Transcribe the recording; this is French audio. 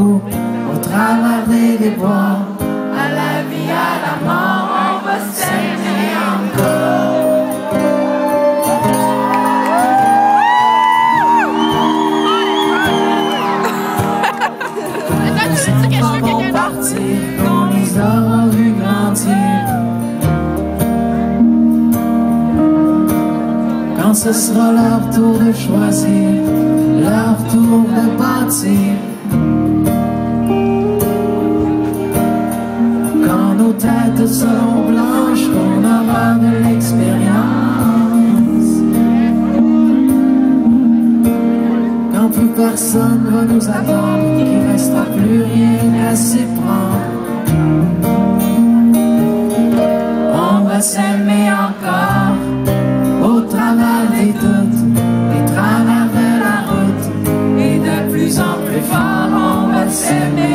beaucoup, au travers des déboires, à la vie, à la mort, on va s'aimer encore. Vont partir, qu'on les aura vus grandir. Quand ce sera leur tour de choisir, leur tour de bâtir. Quand nos têtes seront blanches, qu'on aura de l'expérience. Quand plus personne va nous attendre, qu'il ne restera plus rien à s'y prendre. On va s'aimer encore, au travers des doutes, des travers de la route, et de plus en plus fort, on va s'aimer.